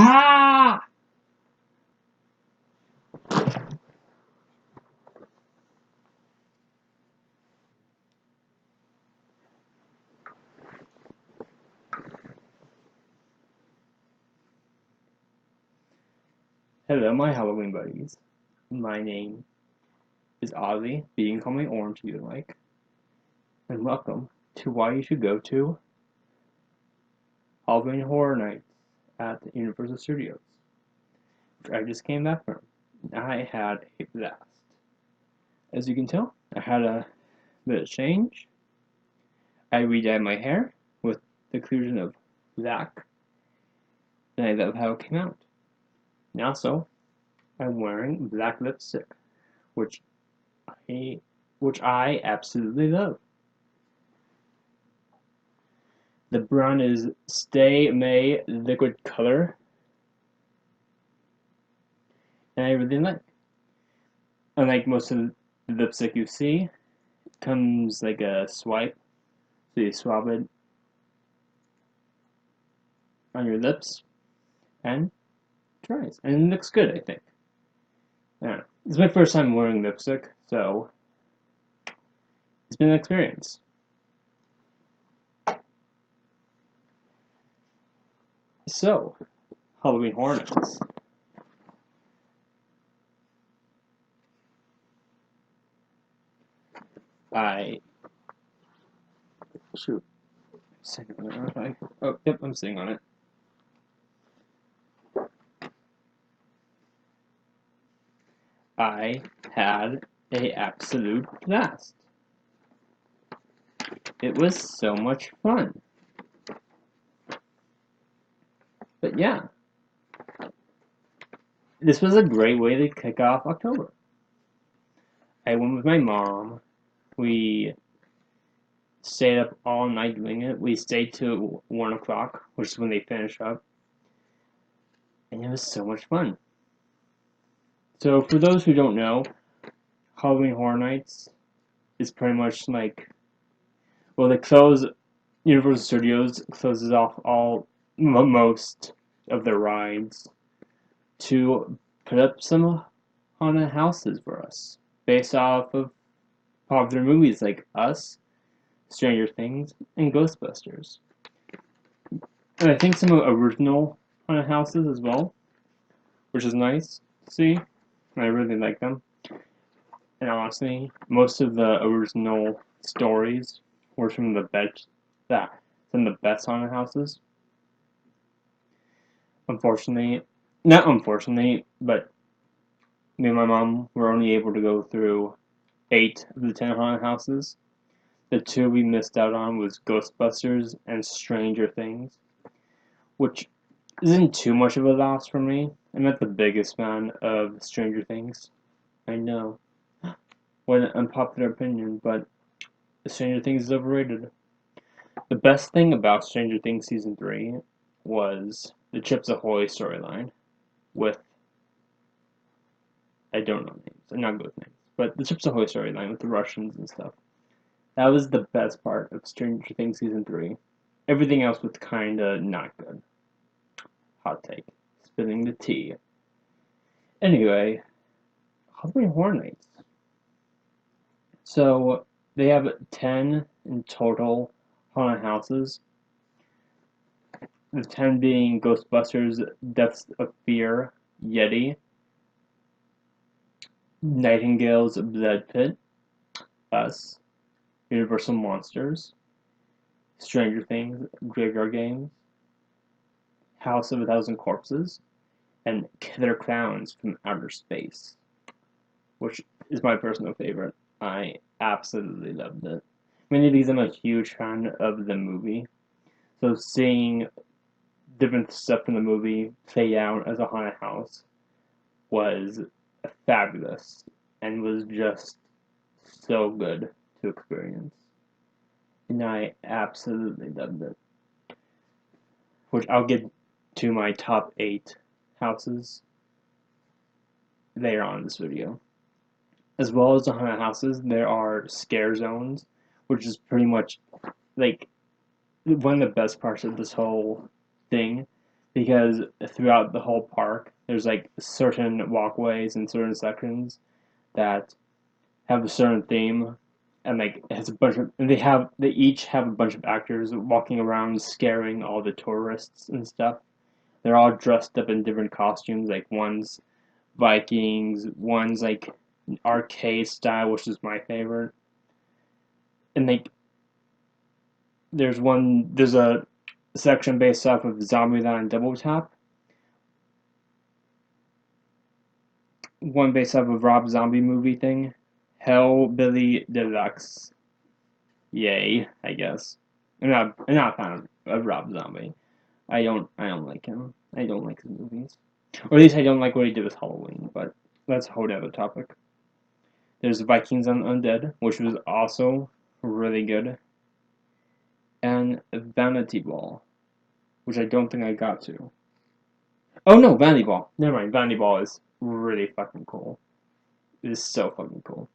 Ah! Hello, my Halloween buddies. My name is Ozzy, but you can call me Orange if you like. And welcome to why you should go to Halloween Horror Nights at the Universal Studios, which I just came back from. I had a blast. As you can tell, I had a bit of change. I redyed my hair with the inclusion of black, and I love how it came out. And also, I'm wearing black lipstick, which I which I absolutely love. The brown is Stay May Liquid Color, and I really like. Unlike most of the lipstick you see, it comes like a swipe, so you swab it on your lips and it dries, and it looks good. I think. I don't know. It's my first time wearing lipstick, so it's been an experience. So, Halloween Horror Nights. I shoot. Sitting on it. Oh, yep, I'm sitting on it. I had a absolute blast. It was so much fun. But yeah, this was a great way to kick off October. I went with my mom. We stayed up all night doing it. We stayed till 1 o'clock, which is when they finish up. And it was so much fun. So, for those who don't know, Halloween Horror Nights is pretty much like, well, they close, Universal Studios closes off most of their rides to put up some haunted houses for us based off of popular movies like Us, Stranger Things, and Ghostbusters. And I think some original haunted houses as well, which is nice to see. And I really like them. And honestly, most of the original stories were some of the best haunted houses. Unfortunately, not unfortunately, but me and my mom were only able to go through 8 of the 10 haunted houses. The two we missed out on was Ghostbusters and Stranger Things, which isn't too much of a loss for me. I'm not the biggest fan of Stranger Things. I know. What an unpopular opinion, but Stranger Things is overrated. The best thing about Stranger Things Season 3 was the Chips Ahoy storyline with, I don't know names, I'm not good with names, but the Chips Ahoy storyline with the Russians and stuff. That was the best part of Stranger Things Season 3. Everything else was kinda not good. Hot take. Spilling the tea. Anyway, Halloween Horror Nights. So, they have 10 in total haunted houses. The 10 being Ghostbusters, Deaths of Fear, Yeti, Nightingale's Blood Pit, Us, Universal Monsters, Stranger Things, Graveyard Games, House of a Thousand Corpses, and Killer Clowns from Outer Space, which is my personal favorite. I absolutely loved it. Many of these I'm a huge fan of the movie, so seeing different stuff from the movie play out as a haunted house was fabulous and was just so good to experience. And I absolutely loved it. Which I'll get to my top 8 houses later on in this video. As well as the haunted houses, there are scare zones, which is pretty much like one of the best parts of this whole thing, because throughout the whole park, there's like certain walkways and certain sections that have a certain theme, and like it has a bunch of, and they each have a bunch of actors walking around scaring all the tourists and stuff. They're all dressed up in different costumes. Like one's Vikings, one's like arcade style, which is my favorite, and like there's a section based off of Zombieland Double Tap, one based off of Rob Zombie movie thing, Hellbilly Deluxe. Yay, I guess. I'm not a fan of Rob Zombie. I don't like him. I don't like his movies. Or at least I don't like what he did with Halloween, but that's a whole other topic. There's Vikings on Undead, which was also really good. And Vanity Ball, which I don't think I got to. Oh no, Vanity Ball. Never mind, Vanity Ball is really fucking cool. It is so fucking cool.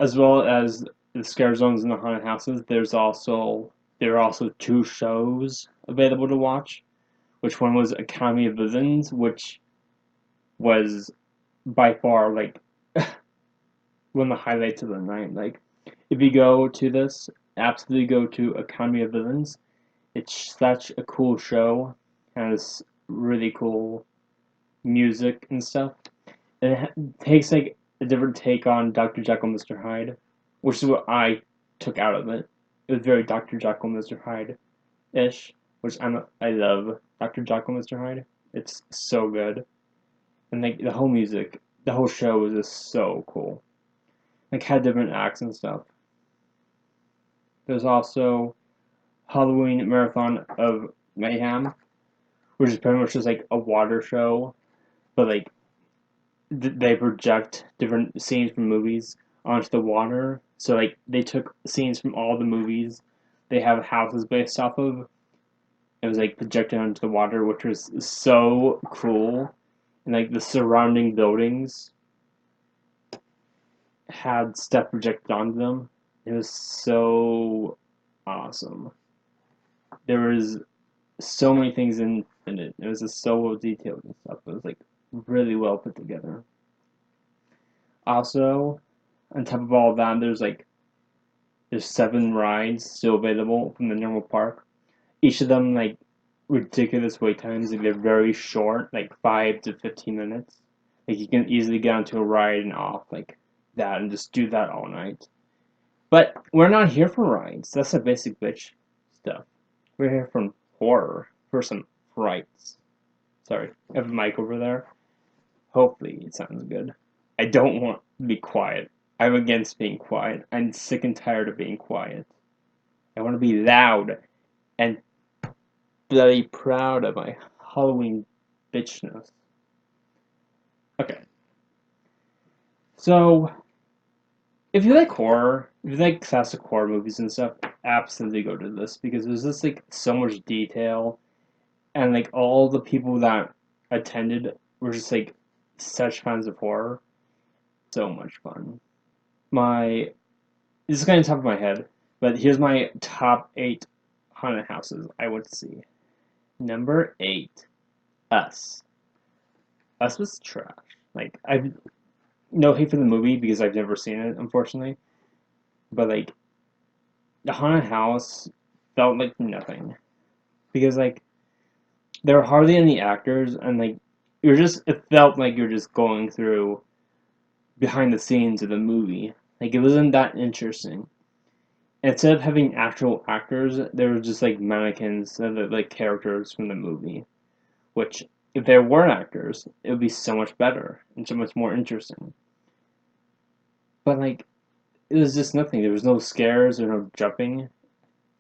As well as the scare zones in the haunted houses, there are also two shows available to watch. Which one was Academy of Villains, which was by far like one of the highlights of the night. Like, if you go to this, absolutely go to Academy of Villains. It's such a cool show. Has really cool music and stuff. And it takes like a different take on Dr. Jekyll and Mr. Hyde, which is what I took out of it. It was very Dr. Jekyll and Mr. Hyde ish, which I love Dr. Jekyll and Mr. Hyde. It's so good. And like the whole music, the whole show was just so cool. Like had different acts and stuff. There's also Halloween Marathon of Mayhem, which is pretty much just like a water show, but like they project different scenes from movies onto the water. So like they took scenes from all the movies they have houses based off of. It was like projected onto the water, which was so cool. And like the surrounding buildings had stuff projected onto them. It was so awesome. There was so many things in it. It was just so well detailed and stuff. It was like really well put together. Also, on top of all of that, there's 7 rides still available from the normal park. Each of them like ridiculous wait times. Like they're very short, like 5 to 15 minutes. Like you can easily get onto a ride and off like that and just do that all night. But we're not here for rides. That's the basic bitch stuff. We're here for horror, for some frights. Sorry, I have a mic over there. Hopefully it sounds good. I don't want to be quiet. I'm against being quiet. I'm sick and tired of being quiet. I want to be loud and bloody proud of my Halloween bitchness. Okay. So, if you like horror, if you like classic horror movies and stuff, absolutely go to this because there's just like so much detail and like all the people that attended were just like such fans of horror. So much fun. My This is kind of top of my head, but here's my top 8 haunted houses I would see. Number 8, Us. Us was trash. Like I've no hate for the movie because I've never seen it, unfortunately. But like the haunted house felt like nothing because like there were hardly any actors and like it felt like you're just going through behind the scenes of the movie. Like it wasn't that interesting. Instead of having actual actors, there were just like mannequins that are like characters from the movie. Which, if there were actors, it would be so much better and so much more interesting. But like, it was just nothing. There was no scares or no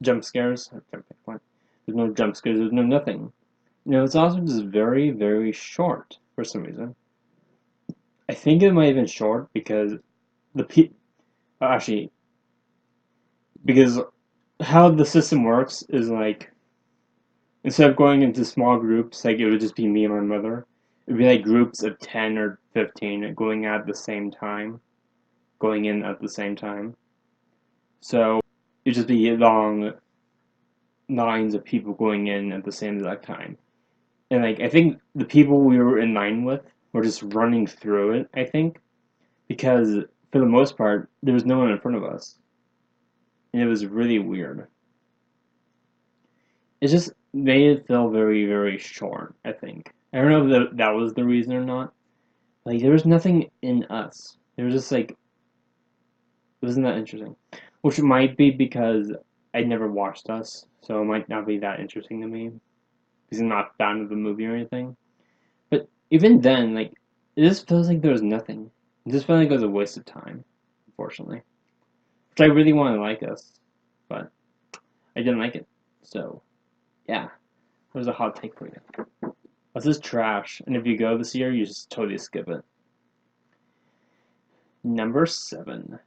jump scares. What? There's no jump scares. There's no nothing. It's also just very, very short for some reason. I think it might have been short because actually, because how the system works is like instead of going into small groups, like it would just be me and my mother. It'd be like groups of 10 or 15 going at the same time, going in at the same time. So it'd just be long lines of people going in at the same exact time. And like I think the people we were in line with were just running through it, I think, because for the most part there was no one in front of us. And it was really weird. It just made it feel very, very short, I think. I don't know if that was the reason or not. Like there was nothing in us. There was just like it wasn't that interesting. Which might be because I never watched Us, so it might not be that interesting to me. Because I'm not a fan of the movie or anything. But even then, like, it just feels like there was nothing. It just felt like it was a waste of time, unfortunately. Which I really want to like Us, but I didn't like it. So, yeah, it was a hot take for you. This is trash, and if you go this year, you just totally skip it. Number 7.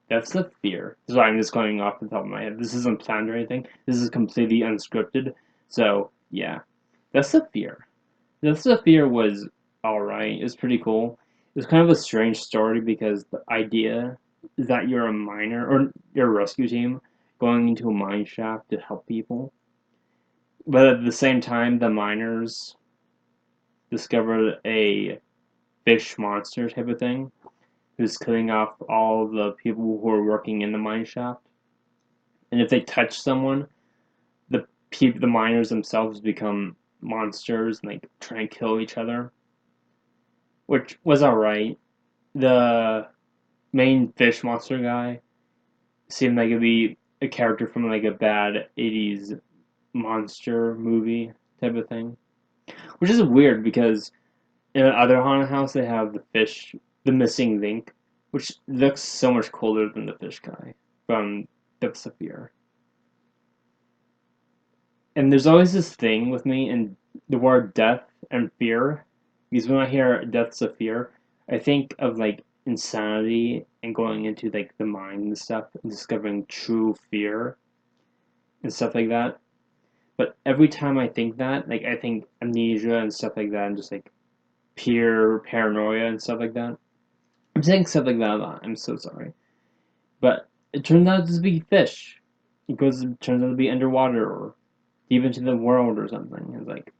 That's the Fear. This is why I'm just going off the top of my head. This isn't planned or anything. This is completely unscripted. So, yeah. That's the Fear. That's the Fear was alright. It was pretty cool. It was kind of a strange story because the idea is that you're a miner, or you're a rescue team, going into a mine shaft to help people. But at the same time, the miners discovered a fish monster type of thing who's killing off all the people who are working in the mine shaft. And if they touch someone, the miners themselves become monsters and like try and kill each other, which was alright. The main fish monster guy seemed like it'd be a character from like a bad 80s monster movie type of thing, which is weird because in other haunted house they have the fish, the missing link, which looks so much cooler than the fish guy from Depths of Fear. And there's always this thing with me in the word death and fear, because when I hear Depths of Fear, I think of like insanity and going into like the mind and stuff and discovering true fear and stuff like that. But every time I think that, like I think amnesia and stuff like that, and just like pure paranoia and stuff like that. I'm saying stuff like that a lot. I'm so sorry, but it turns out to be fish. It turns out to be underwater or deep into the world or something. It's like,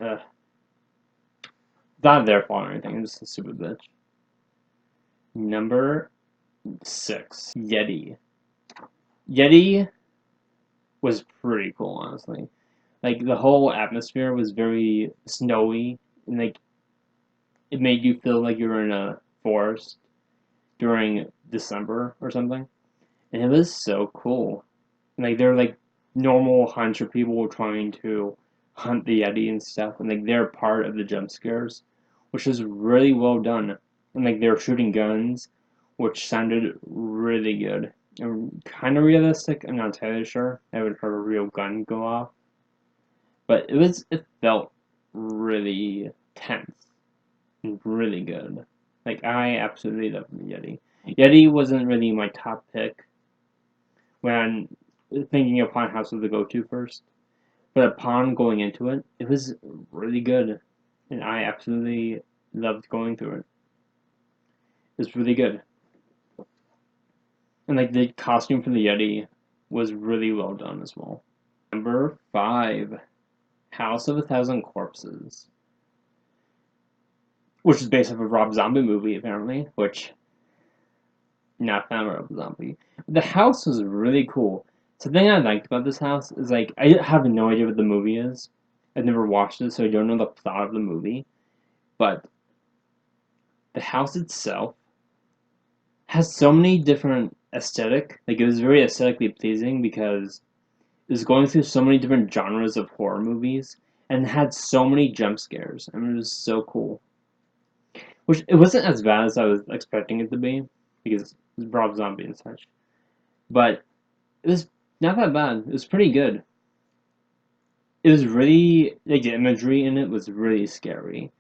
ugh. Not their fault or anything. I'm just a stupid bitch. Number 6, Yeti. Yeti was pretty cool, honestly. Like the whole atmosphere was very snowy, and like it made you feel like you were in a forest during December or something, and it was so cool. And, like they're like normal hunter people trying to hunt the Yeti and stuff, and like they're part of the jump scares, which is really well done. And like they're shooting guns, which sounded really good and kind of realistic. I'm not entirely sure. I haven't heard a real gun go off, but it felt really tense and really good. Like I absolutely love the Yeti. Yeti wasn't really my top pick when thinking upon House of the go-to first, but upon going into it, it was really good, and I absolutely loved going through it. It was really good, and like the costume for the Yeti was really well done as well. Number 5, House of a Thousand Corpses, which is based off a Rob Zombie movie apparently, which not fan of Rob Zombie. The house was really cool. Something I liked about this house is like I have no idea what the movie is. I've never watched it, so I don't know the plot of the movie. But the house itself has so many different aesthetic. Like it was very aesthetically pleasing because it was going through so many different genres of horror movies and had so many jump scares. I mean, it was so cool. Which it wasn't as bad as I was expecting it to be because it was Rob Zombie and such. But it was not that bad. It was pretty good. It was really like the imagery in it was really scary.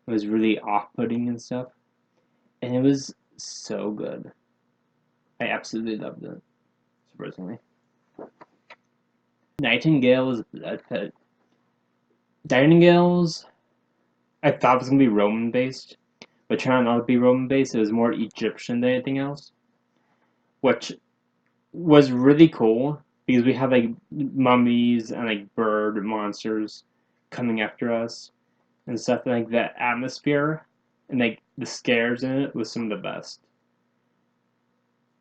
It was really off-putting and stuff, and it was so good. I absolutely loved it. Surprisingly, Nightingale's Blood Pit. Nightingales, I thought it was gonna be Roman based, but turned out not to be Roman based. It was more Egyptian than anything else, which was really cool because we had like mummies and like bird monsters coming after us and stuff. Like that atmosphere and like the scares in it was some of the best.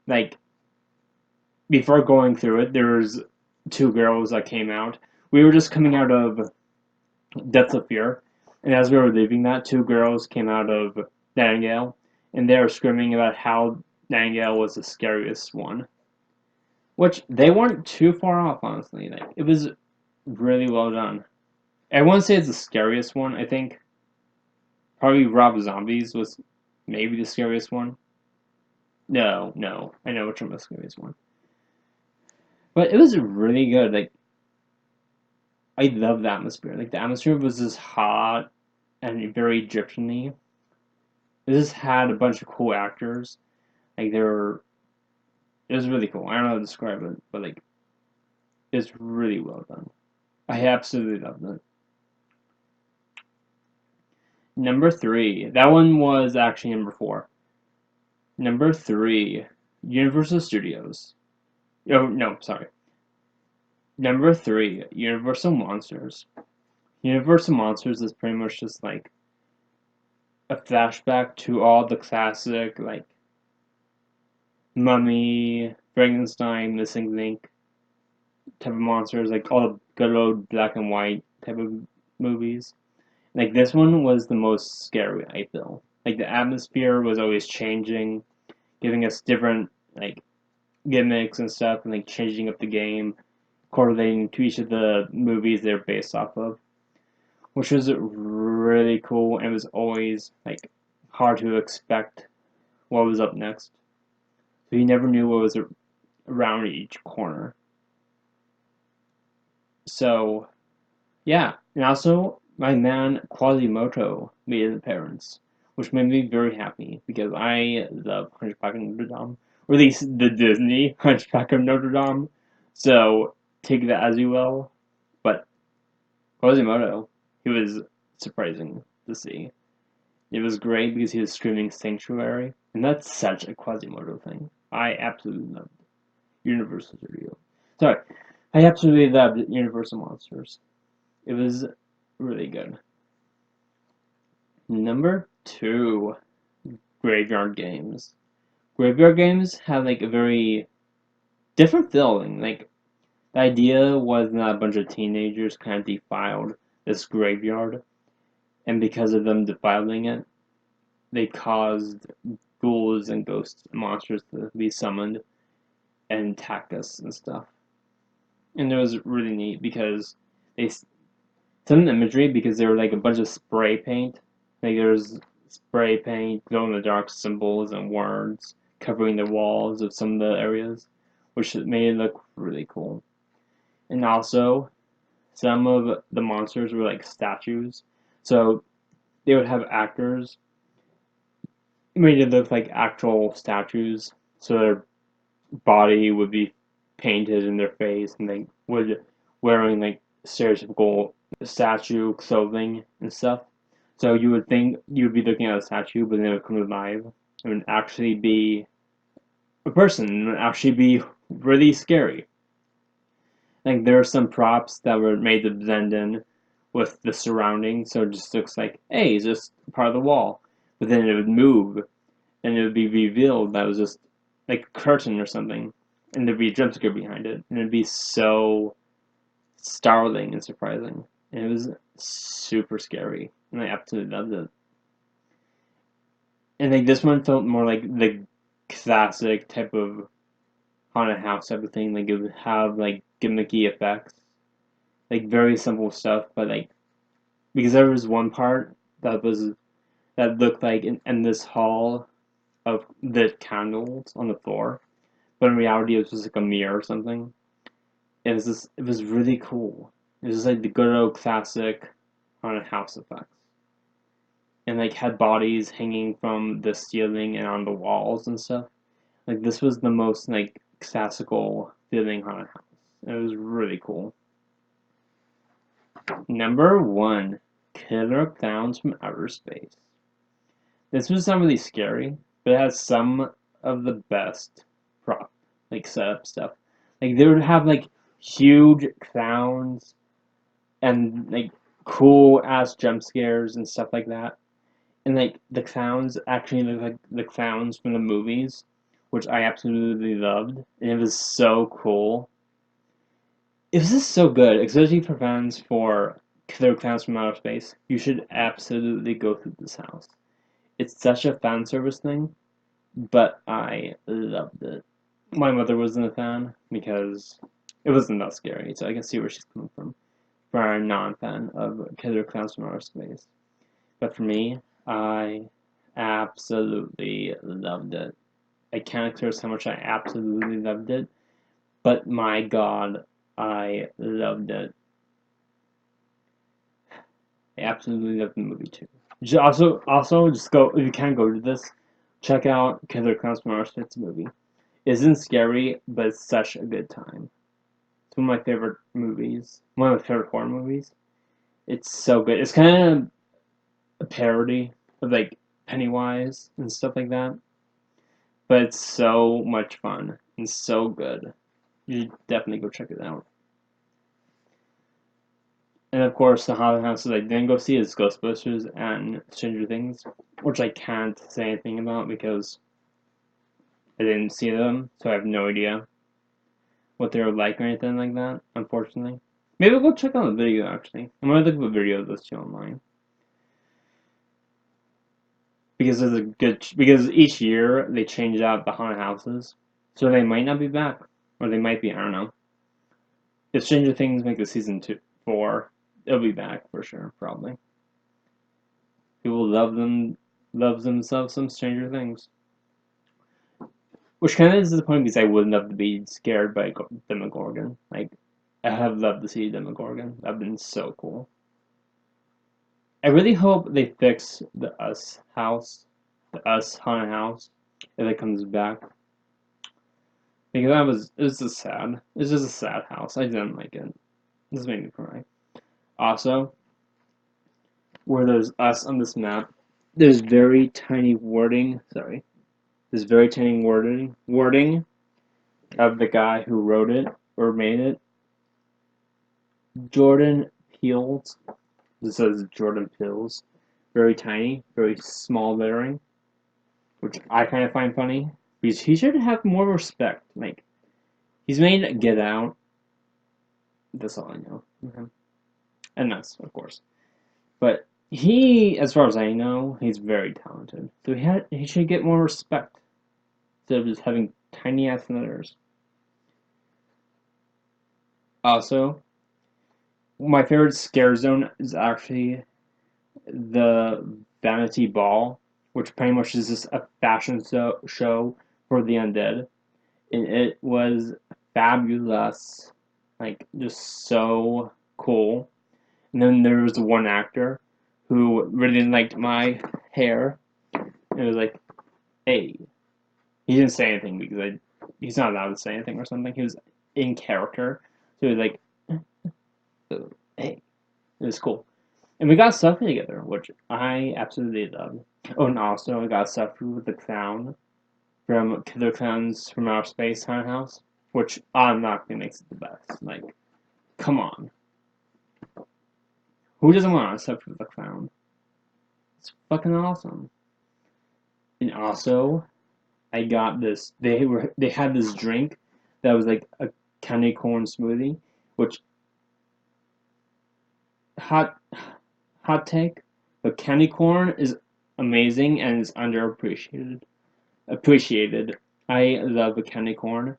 Like before going through it, there was two girls that came out. We were just coming out of Depths of Fear, and as we were leaving that, two girls came out of Nightingale, and they were screaming about how Nightingale was the scariest one. Which they weren't too far off, honestly. Like it was really well done. I wouldn't say it's the scariest one. I think probably Rob Zombies was maybe the scariest one. No, no, I know which one was the scariest one. But it was really good. Like I love the atmosphere. Like the atmosphere was just hot and very Egyptian-y. It just had a bunch of cool actors. Like they were, it was really cool. I don't know how to describe it, but like it's really well done. I absolutely loved it. Number three. That one was actually number four. Number three, Universal Studios. Oh no, sorry. Number three, Universal Monsters. Universal Monsters is pretty much just like a flashback to all the classic like Mummy, Frankenstein, Missing Link type of monsters, like all the good old black and white type of movies. Like this one was the most scary, I feel. Like the atmosphere was always changing, giving us different like gimmicks and stuff, and like changing up the game, correlating to each of the movies they're based off of, which was really cool. And it was always like hard to expect what was up next, so you never knew what was around each corner. So yeah, and also my man Quasimodo made an appearance, which made me very happy because I love Hunchback of Notre Dame, or at least the Disney Hunchback of Notre Dame. So take that as you will. But Quasimodo, he was surprising to see. It was great because he was screaming Sanctuary, and that's such a Quasimodo thing. I absolutely loved Universal Studios. Sorry, I absolutely loved Universal Monsters. It was really good. Number two, Graveyard Games. Graveyard Games have like a very different feeling. Like the idea was that a bunch of teenagers kind of defiled this graveyard, and because of them defiling it, they caused ghouls and ghosts and monsters to be summoned and attack us and stuff. And it was really neat because they some of the imagery because they were like a bunch of spray paint. Like there was spray paint, glow in the dark symbols and words covering the walls of some of the areas, which made it look really cool. And also, some of the monsters were like statues, so they would have actors made it look like actual statues. So their body would be painted in their face, and they would wearing like stereotypical statue clothing and stuff. So you would think you would be looking at a statue, but then it would come alive. It would actually be a person. It would actually be really scary. Like there are some props that were made to blend in with the surroundings, so it just looks like, hey, it's just part of the wall. But then it would move, and it would be revealed that it was just like a curtain or something, and there'd be a jump scare behind it, and it'd be so startling and surprising. And it was super scary, and I absolutely loved it. And like this one felt more like the classic type of haunted house type of thing. Like it would have like gimmicky effects, like very simple stuff, but like because there was one part that looked like in this hall of lit candles on the floor, but in reality it was just like a mirror or something. It was really cool. It was like the good old classic haunted house effects. And like had bodies hanging from the ceiling and on the walls and stuff. Like this was the most like classical feeling haunted house. It was really cool. Number one, Killer Clowns from Outer Space. This was not really scary, but it has some of the best prop like setup stuff. Like they would have like huge clowns and like cool ass jump scares and stuff like that. And like the clowns actually look like the clowns from the movies, which I absolutely loved, and it was so cool. It was just so good, especially for fans for Killer Clowns from Outer Space. You should absolutely go through this house. It's such a fan service thing, but I loved it. My mother wasn't a fan because it wasn't that scary, so I can see where she's coming from. For a non-fan of Killer Clowns from Outer Space. But for me, I absolutely loved it. I can't express how much I absolutely loved it, but my god, I loved it. I absolutely loved the movie too. Also, just go if you can't go to this, check out Killer Clowns from Outer Space movie. It isn't scary, but it's such a good time. It's one of my favorite movies. One of my favorite horror movies. It's so good. It's kind of a parody of like Pennywise and stuff like that. But it's so much fun and so good. You should definitely go check it out. And of course, the haunted houses I didn't go see is Ghostbusters and Stranger Things, which I can't say anything about because I didn't see them, so I have no idea what they were like or anything like that, unfortunately. Maybe we'll check out the video actually. I'm gonna look up a video of this too online. Because there's a good because each year they change out the haunted houses. So they might not be back. Or they might be, I don't know. If Stranger Things make the season 4, it'll be back for sure, probably. People loves themselves some Stranger Things. Which kind of is disappointing because I would love to be scared by Demogorgon. Like, I have loved to see Demogorgon. That'd been so cool. I really hope they fix the Us house, the Us haunted house, if it comes back. Because it was just sad. It's just a sad house. I didn't like it. This made me cry. Also, where there's us on this map, there's very tiny wording. Sorry, there's very tiny wording of the guy who wrote it or made it. Jordan Peels. This says Jordan Peels. Very tiny, very small lettering, which I kind of find funny because he should have more respect. Like he's made Get Out. That's all I know. And us, of course. But he, as far as I know, he's very talented. So he should get more respect instead of just having tiny ass letters. Also, my favorite scare zone is actually the Vanity Ball, which pretty much is just a fashion show for the undead. And it was fabulous. Like, just so cool. And then there was one actor who really liked my hair. It was like, hey. He didn't say anything because he's not allowed to say anything or something. He was in character. So he was like, hey. It was cool. And we got selfie together, which I absolutely loved. Oh, and also I got selfie with the clown from Killer Clowns from Outer Space Haunted House, which automatically makes it the best. Like, come on. Who doesn't want a selfie with a clown? It's fucking awesome. And also, I got this. They had this drink that was like a candy corn smoothie, which hot take, but candy corn is amazing and is underappreciated. Appreciated. I love a candy corn,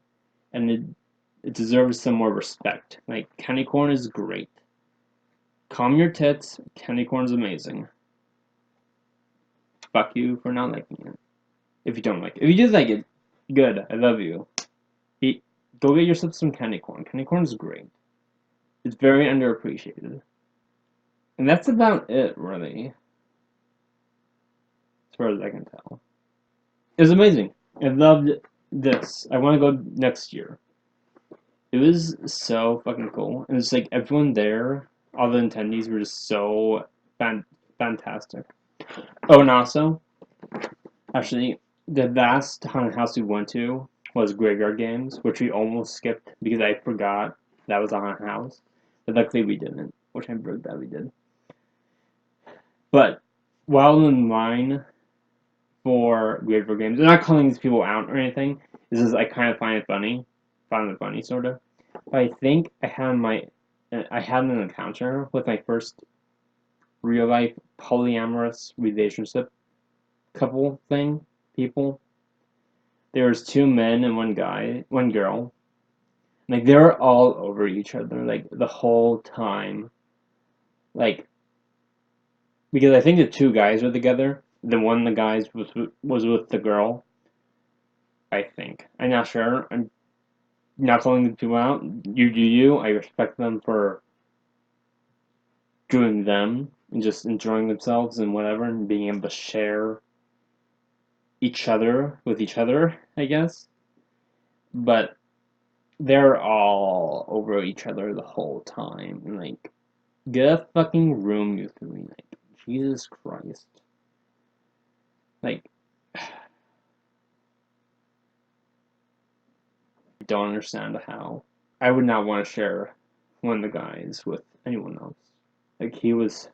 and it deserves some more respect. Like candy corn is great. Calm your tits. Candy corn is amazing. Fuck you for not liking it. If you don't like it. If you do like it, good. I love you. Go get yourself some candy corn. Candy corn is great. It's very underappreciated. And that's about it, really. As far as I can tell. It was amazing. I loved this. I want to go next year. It was so fucking cool. And it's like everyone there, all the attendees were just so fantastic. Oh, and also, actually, the last haunted house we went to was Graveyard Games, which we almost skipped because I forgot that was on our house. But luckily we didn't, which I'm very glad we did. But while in line for Weird Board Games, I'm not calling these people out or anything. This is I kind of find it funny sort of. But I think I had an encounter with my first real life polyamorous relationship couple thing people. There was two men and one girl. Like they were all over each other like the whole time. Like because I think the two guys were together. The guys was with the girl. I think I'm not sure. I'm not calling the people out. You do you. I respect them for doing them and just enjoying themselves and whatever and being able to share each other with each other, I guess. But they're all over each other the whole time. And like, get a fucking room, you three. Like, Jesus Christ. Like, I don't understand how. I would not want to share one of the guys with anyone else. Like, oh, he was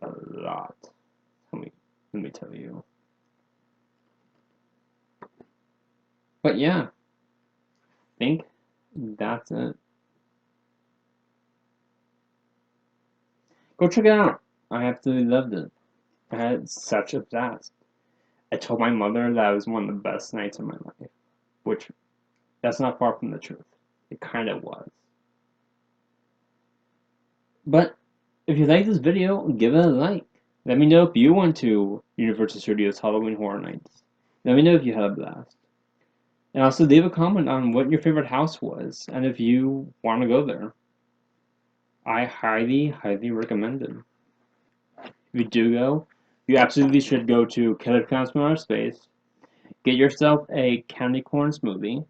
a lot. Let me tell you. But yeah, I think that's it. Go check it out. I absolutely loved it. I had such a blast. I told my mother that it was one of the best nights of my life, which that's not far from the truth. It kind of was. But if you like this video, give it a like. Let me know if you went to Universal Studios Halloween Horror Nights. Let me know if you had a blast. And also leave a comment on what your favorite house was and if you want to go there. I highly, highly recommend it. If you do go, you absolutely should go to Killer Clowns from Outer Space. Get yourself a candy corn smoothie,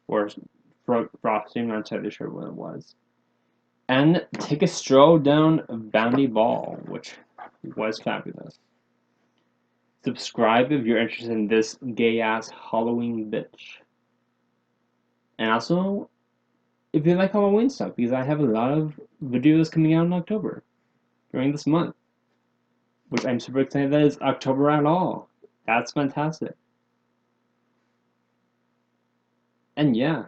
or frosting, I'm not entirely sure what it was. And take a stroll down Bounty Ball, which was fabulous. Subscribe if you're interested in this gay-ass Halloween bitch. And also, if you like Halloween stuff, because I have a lot of videos coming out in October, during this month. Which I'm super excited that it's October at all. That's fantastic. And yeah,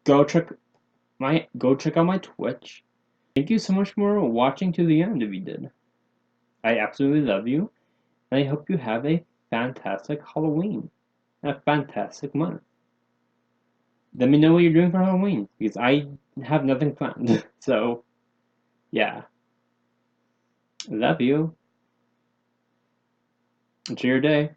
go check out my Twitch. Thank you so much for watching to the end if you did. I absolutely love you, and I hope you have a fantastic Halloween and a fantastic month. Let me know what you're doing for Halloween, because I have nothing planned. So, yeah. Love you. Enjoy your day.